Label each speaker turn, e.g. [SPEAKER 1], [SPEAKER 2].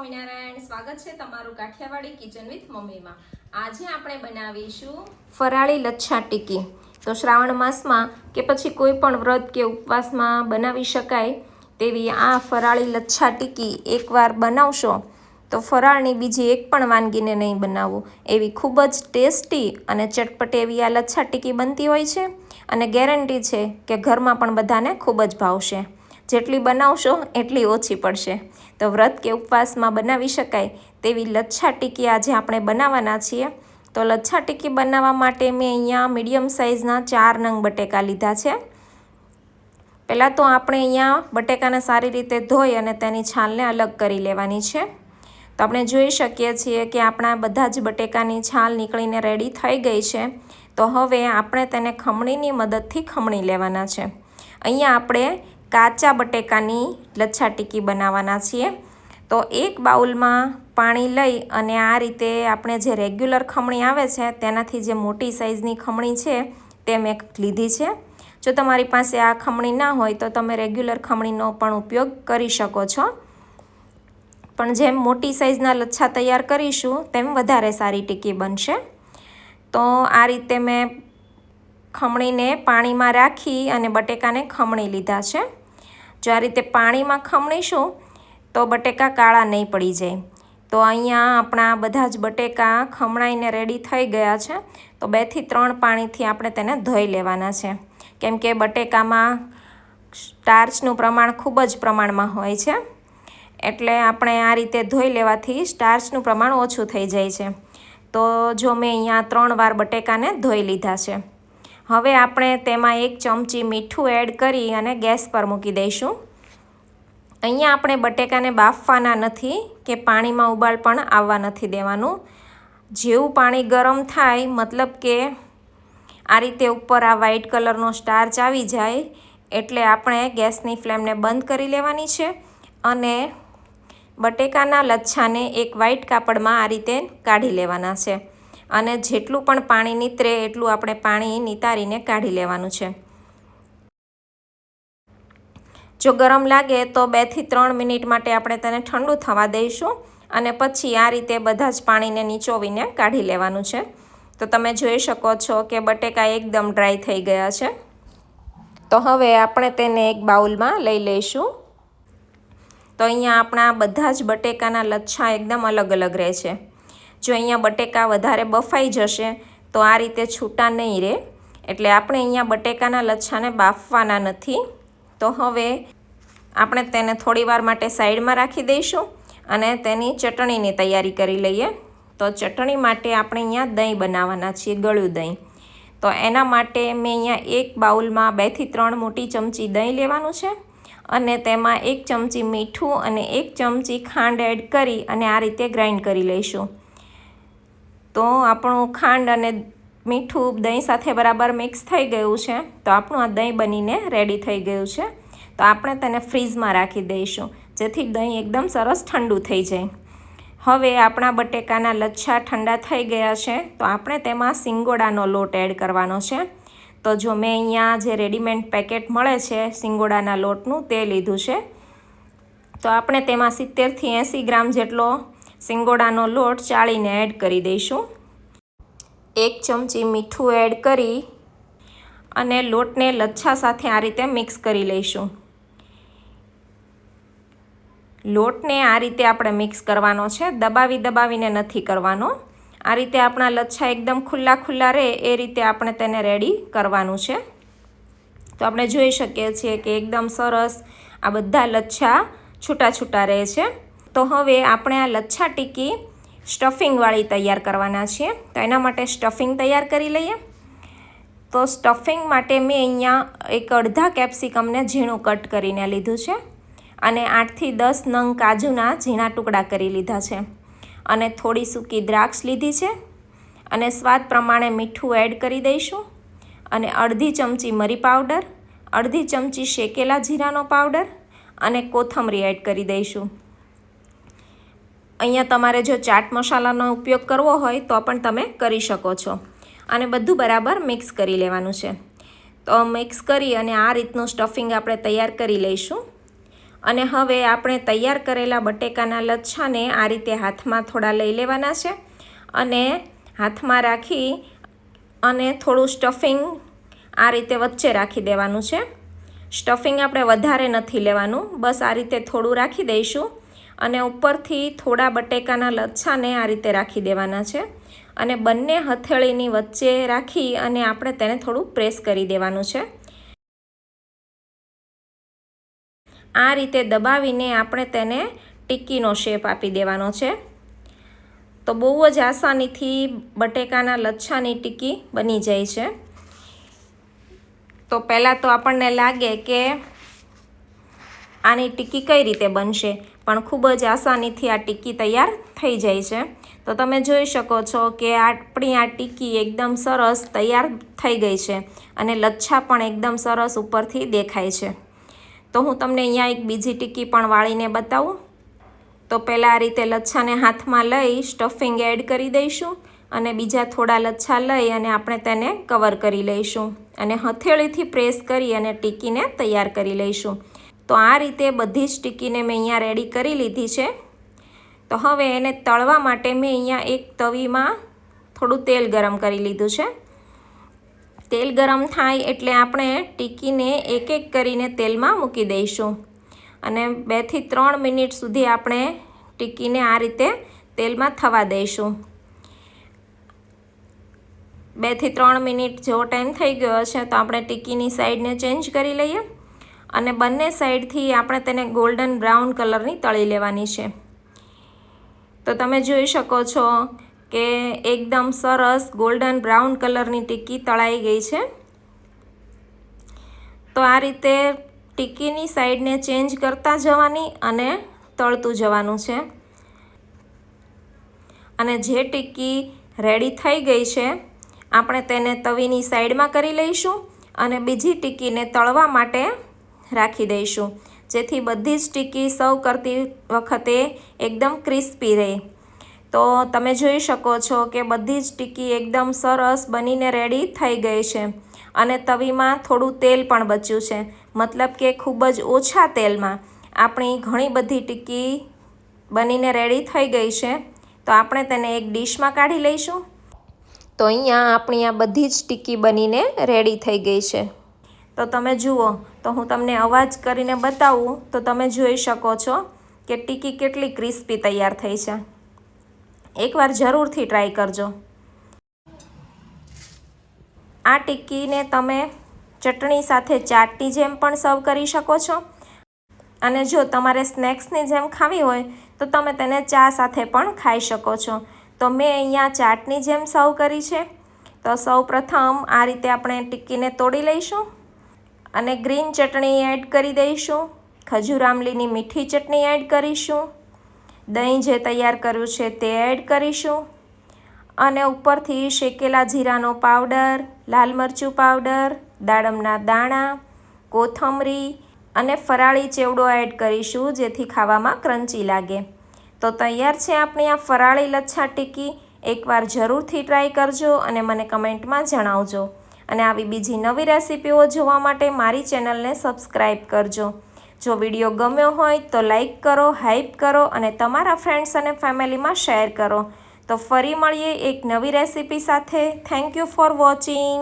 [SPEAKER 1] સ્વામિનારાયણ. સ્વાગત છે તમારું કાઠિયાવાડી કિચન વિથ મમ્મીમાં. આજે આપણે બનાવીશું ફરાળી લચ્છા ટીકી. તો શ્રાવણ માસમાં કે પછી કોઈ પણ વ્રત કે ઉપવાસમાં બનાવી શકાય તેવી આ ફરાળી લચ્છા ટીકી એકવાર બનાવશો તો ફરાળની બીજી એક પણ વાનગીને નહીં બનાવવું એવી ખૂબ જ ટેસ્ટી અને ચટપટી એવી આ લચ્છા ટીકી બનતી હોય છે અને ગેરંટી છે કે ઘરમાં પણ બધાને ખૂબ જ ભાવશે. જેટલી બનાવશો એટલી ઓછી પડશે. તો વ્રત કે ઉપવાસમાં બનાવી શકાય તેવી લચ્છા ટીકી આજે આપણે બનાવવાના છીએ. તો લચ્છા ટીકી બનાવવા માટે મેં અહીંયા મીડિયમ સાઇઝના 4 નંગ બટેકા લીધા છે. પહેલાં તો આપણે અહીંયા બટેકાને સારી રીતે ધોઈ અને તેની છાલને અલગ કરી લેવાની છે. તો આપણે જોઈ શકીએ છીએ કે આપણા બધા જ બટેકાની છાલ નીકળીને રેડી થઈ ગઈ છે. તો હવે આપણે તેને ખમણીની મદદથી ખમણી લેવાના છે. અહીંયા આપણે કાચા બટેકાની લચ્છા ટીકી બનાવવાના છીએ. તો એક બાઉલમાં પાણી લઈ અને આ રીતે આપણે જે રેગ્યુલર ખમણી આવે છે તેનાથી જે મોટી સાઇઝની ખમણી છે તે મેં લીધી છે. જો તમારી પાસે આ ખમણી ના હોય તો તમે રેગ્યુલર ખમણીનો પણ ઉપયોગ કરી શકો છો. પણ જેમ મોટી સાઇઝના લચ્છા તૈયાર કરીશું તેમ વધારે સારી ટીકી બનશે. તો આ રીતે મેં ખમણીને પાણીમાં રાખી અને બટેકાને ખમણી લીધા છે. જો આ રીતે પાણીમાં ખમણીશું તો બટેકા કાળા નહીં પડી જાય. તો અહીંયા આપણા બધા જ બટેકા ખમણાઈને રેડી થઈ ગયા છે. તો 2 થી 3 પાણીથી આપણે તેને ધોઈ લેવાના છે. કેમ કે બટેકામાં સ્ટાર્ચનું પ્રમાણ ખૂબ જ પ્રમાણમાં હોય છે. એટલે આપણે આ રીતે ધોઈ લેવાથી સ્ટાર્ચનું પ્રમાણ ઓછું થઈ જાય છે. તો જો મેં અહીંયા 3 વાર બટેકાને ધોઈ લીધા છે. હવે આપણે તેમાં 1 ચમચી મીઠું એડ કરી અને ગેસ પર મૂકી દઈશું. અહીંયા આપણે બટેકાને બાફવાના નથી કે પાણીમાં ઉબાળ પણ આવવા નથી દેવાનું. જેવું પાણી ગરમ થાય મતલબ કે આ રીતે ઉપર આ વ્હાઈટ કલરનો સ્ટાર્ચ આવી જાય એટલે આપણે ગેસની ફ્લેમને બંધ કરી લેવાની છે અને બટેકાના લચ્છાને એક વ્હાઈટ કાપડમાં આ રીતે કાઢી લેવાના છે. અને જેટલું પણ પાણી નીતરે એટલું આપણે પાણી નિતારીને કાઢી લેવાનું છે. જો ગરમ લાગે તો 2 થી 3 મિનિટ માટે આપણે તેને ઠંડુ થવા દઈશું અને પછી આ રીતે બધા જ પાણીને નીચોવીને કાઢી લેવાનું છે. તો તમે જોઈ શકો છો કે બટેકા એકદમ ડ્રાય થઈ ગયા છે. તો હવે આપણે તેને એક બાઉલમાં લઈ લઈશું. તો અહીંયા આપણા બધા જ બટેકાના લચ્છા એકદમ અલગ અલગ રહે છે. જો અહીંયા બટેકા વધારે બફાઈ જશે તો આ રીતે છૂટા નહીં રહે. એટલે આપણે અહીંયા બટેકાના લચ્છાને બાફવાના નથી. તો હવે આપણે તેને થોડી વાર માટે સાઈડમાં રાખી દઈશું અને તેની ચટણીની તૈયારી કરી લઈએ. તો ચટણી માટે આપણે અહીંયા દહીં બનાવવાના છીએ, ગળ્યું દહીં. તો એના માટે મેં અહીંયા એક બાઉલમાં 2 થી 3 મોટી ચમચી દહીં લેવાનું છે અને તેમાં 1 ચમચી મીઠું અને 1 ચમચી ખાંડ એડ કરી અને આ રીતે ગ્રાઇન્ડ કરી લઈશું. તો આપણું ખાંડ અને મીઠું દહીં સાથે બરાબર મિક્સ થઈ ગયું છે. તો આપણું આ દહીં બનીને રેડી થઈ ગયું છે. તો આપણે તેને ફ્રીઝમાં રાખી દઈશું જેથી દહીં એકદમ સરસ ઠંડુ થઈ જાય. હવે આપણા બટેકાના લચ્છા ઠંડા થઈ ગયા છે. તો આપણે તેમાં સિંગોડાનો લોટ એડ કરવાનો છે. તો જો મેં અહીંયા જે રેડીમેડ પેકેટ મળે છે સિંગોડાના લોટનું તે લીધું છે. તો આપણે તેમાં 70 થી 80 ગ્રામ જેટલો સિંગોડાનો લોટ ચાળીને એડ કરી દઈશું. 1 ચમચી મીઠું એડ કરી અને લોટને લચ્છા સાથે આ રીતે મિક્સ કરી લઈશું. લોટને આ રીતે આપણે મિક્સ કરવાનો છે, દબાવીને નથી કરવાનો. આ રીતે આપણા લચ્છા એકદમ ખુલ્લા રહે એ રીતે આપણે તેને રેડી કરવાનું છે. તો આપણે જોઈ શકીએ છીએ કે એકદમ સરસ આ બધા લચ્છા છૂટા રહે છે. તો હવે આપણે આ લચ્છા ટીકી સ્ટફિંગવાળી તૈયાર કરવાના છીએ. તો એના માટે સ્ટફિંગ તૈયાર કરી લઈએ. તો સ્ટફિંગ માટે મેં અહીંયા એક અડધા કેપ્સિકમને ઝીણું કટ કરીને લીધું છે અને 8 થી 10 નંગ કાજુના ઝીણા ટુકડા કરી લીધા છે અને થોડી સૂકી દ્રાક્ષ લીધી છે અને સ્વાદ પ્રમાણે મીઠું એડ કરી દઈશું અને અડધી ચમચી મરી પાવડર, અડધી ચમચી શેકેલા જીરાનો પાવડર અને કોથમરી એડ કરી દઈશું. અહીંયા તમારે જો ચાટ મસાલાનો ઉપયોગ કરવો હોય તો પણ તમે કરી શકો છો. અને બધું બરાબર મિક્સ કરી લેવાનું છે. તો મિક્સ કરી અને આ રીતનું સ્ટફિંગ આપણે તૈયાર કરી લઈશું. અને હવે આપણે તૈયાર કરેલા બટેકાના લચ્છાને આ રીતે હાથમાં થોડા લઈ લેવાના છે અને હાથમાં રાખી અને થોડું સ્ટફિંગ આ રીતે વચ્ચે રાખી દેવાનું છે. સ્ટફિંગ આપણે વધારે નથી લેવાનું, બસ આ રીતે થોડું રાખી દઈશું અને ઉપરથી થોડા બટેકાના લચ્છાને આ રીતે રાખી દેવાના છે અને બંને હથેળીની વચ્ચે રાખી અને આપણે તેને થોડું પ્રેસ કરી દેવાનું છે. આ રીતે દબાવીને આપણે તેને ટિક્કીનો શેપ આપી દેવાનો છે. તો બહુ જ આસાનીથી બટેકાના લચ્છાની ટિક્કી બની જાય છે. તો પહેલાં તો આપણને લાગે કે આની ટિક્કી કઈ રીતે બનશે, પણ ખૂબ જ આસાનીથી આ ટિક્કી તૈયાર થઈ જાય છે. તો તમે જોઈ શકો છો કે આપણી આ ટિક્કી એકદમ સરસ તૈયાર થઈ ગઈ છે અને લચ્છા પણ એકદમ સરસ ઉપરથી દેખાય છે. તો હું તમને અહીંયા એક બીજી ટિક્કી પણ વાળીને બતાવું. તો પહેલાં આ રીતે લચ્છાને હાથમાં લઈ સ્ટફિંગ એડ કરી દઈશું અને બીજા થોડા લચ્છા લઈ અને આપણે તેને કવર કરી લઈશું અને હથેળીથી પ્રેસ કરી અને ટિક્કીને તૈયાર કરી લઈશું. તો આ રીતે બધી જ ટિક્કીને મેં અહીંયા રેડી કરી લીધી છે. તો હવે એને તળવા માટે મેં અહીંયા એક તવીમાં થોડું તેલ ગરમ કરી લીધું છે. તેલ ગરમ થાય એટલે આપણે ટિક્કીને એક એક કરીને તેલમાં મૂકી દઈશું અને 2 થી 3 મિનિટ સુધી આપણે ટિક્કીને આ રીતે તેલમાં થવા દઈશું. 2 થી 3 મિનિટ જેવો ટાઈમ થઈ ગયો છે તો આપણે ટિક્કીની સાઈડને ચેન્જ કરી લઈએ અને બંને સાઈડથી આપણે તેને ગોલ્ડન બ્રાઉન કલરની તળી લેવાની છે. તો તમે જોઈ શકો છો કે એકદમ સરસ ગોલ્ડન બ્રાઉન કલરની ટિક્કી તળાઈ ગઈ છે. તો આ રીતે ટિક્કીની સાઈડને ચેન્જ કરતા જવાની અને તળતું જવાનું છે. અને જે ટિક્કી રેડી થઈ ગઈ છે આપણે તેને તવીની સાઈડમાં કરી લઈશું અને બીજી ટિક્કીને તળવા માટે રાખી દઈશું, જેથી બધી જ ટિક્કી સર્વ કરતી વખતે એકદમ ક્રિસ્પી રહે. તો તમે જોઈ શકો છો કે બધી જ ટિક્કી એકદમ સરસ બનીને રેડી થઈ ગઈ છે અને તવીમાં થોડું તેલ પણ બચ્યું છે, મતલબ કે ખૂબ જ ઓછા તેલમાં આપણી ઘણી બધી ટિક્કી બનીને રેડી થઈ ગઈ છે. તો આપણે તેને એક ડીશમાં કાઢી લઈશું. તો અહીંયા આપણી આ બધી જ ટિક્કી બનીને રેડી થઈ ગઈ છે. તો તમે જુઓ, તો હું તમને અવાજ કરીને બતાવું તો તમે જોઈ શકો છો કે ટિક્કી કેટલી ક્રિસ્પી તૈયાર થઈ છે. એકવાર જરૂરથી ટ્રાય કરજો. આ ટિક્કીને તમે ચટણી સાથે ચાટની જેમ પણ સર્વ કરી શકો છો અને જો તમારે સ્નેક્સની જેમ ખાવી હોય તો તમે તેને ચા સાથે પણ ખાઈ શકો છો. તો મેં અહીંયા ચાટની જેમ સર્વ કરી છે. તો સૌપ્રથમ આ રીતે આપણે ટિક્કીને તોડી લઈશું અને ગ્રીન ચટણી એડ કરી દઈશું, ખજૂર આમલીની મીઠી ચટણી એડ કરીશું, દહીં જે તૈયાર કર્યું છે તે એડ કરીશું અને ઉપરથી શેકેલા જીરાનો પાવડર, લાલ મરચું પાવડર, દાડમના દાણા, કોથમરી અને ફરાળી ચેવડો એડ કરીશું, જેથી ખાવામાં ક્રન્ચી લાગે. તો તૈયાર છે આપણી આ ફરાળી લચ્છા ટિક્કી. એકવાર જરૂરથી ટ્રાય કરજો અને મને કમેન્ટમાં જણાવજો. અને આવી બીજી નવી રેસીપીઓ જોવા માટે મારી ચેનલને સબસ્ક્રાઈબ કરજો. જો વિડીયો ગમ્યો હોય તો લાઈક કરો, હાઈપ કરો અને તમારા ફ્રેન્ડ્સ અને ફેમિલીમાં શેર કરો. તો ફરી મળીએ એક નવી રેસીપી સાથે. Thank you for watching.